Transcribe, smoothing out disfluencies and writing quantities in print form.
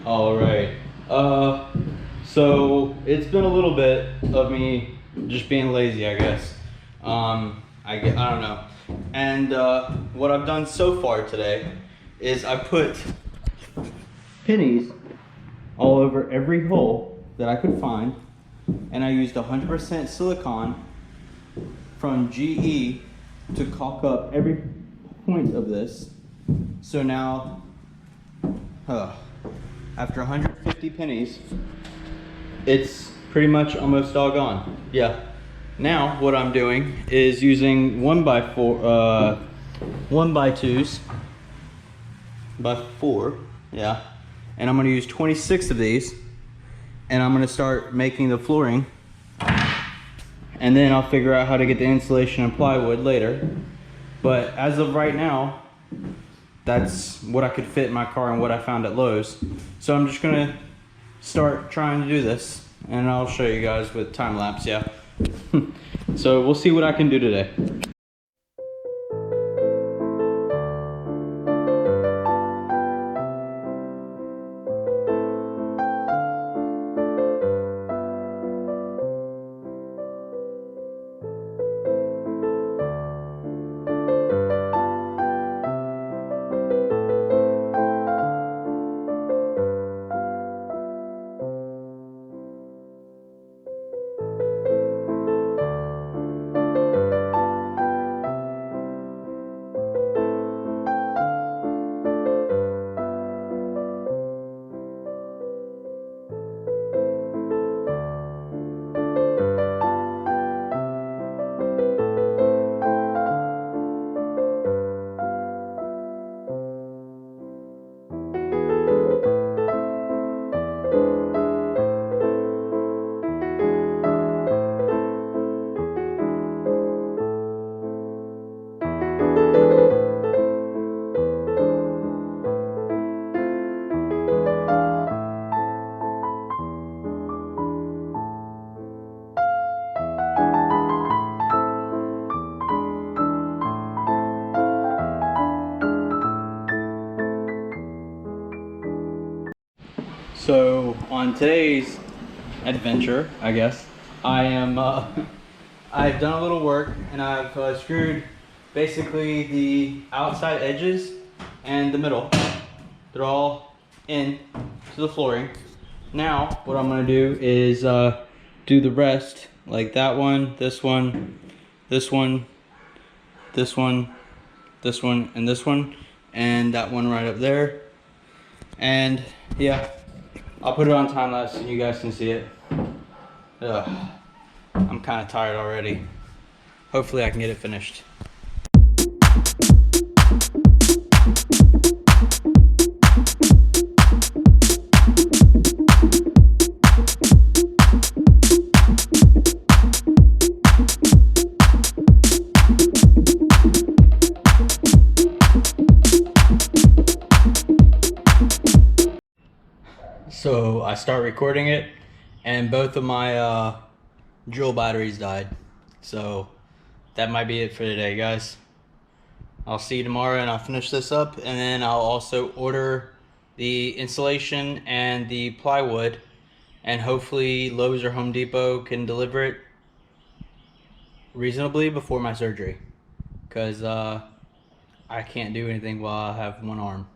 All right. So it's been a little bit of me just being lazy, I guess. I don't know. And what I've done so far today is I put pennies all over every hole that I could find, and I used 100% silicone from GE to caulk up every point of this. So now, after 150 pennies, it's pretty much almost all gone. Yeah. Now what I'm doing is using 1x2s by 4, yeah. And I'm gonna use 26 of these, and I'm gonna start making the flooring, and then I'll figure out how to get the insulation and plywood later. But as of right now, that's what I could fit in my car and what I found at Lowe's. So I'm just gonna start trying to do this, and I'll show you guys with time lapse, yeah. So we'll see what I can do today. So on today's adventure, I guess, I've done a little work, and I've screwed basically the outside edges and the middle. They're all in to the flooring. Now what I'm gonna do is do the rest, like that one, this one, this one, this one, this one, and this one, and that one right up there. And yeah, I'll put it on time lapse so you guys can see it. I'm kind of tired already. Hopefully I can get it finished. So I start recording it, and both of my drill batteries died. So that might be it for today, guys. I'll see you tomorrow, and I'll finish this up, and then I'll also order the insulation and the plywood, and hopefully Lowe's or Home Depot can deliver it reasonably before my surgery, because I can't do anything while I have one arm.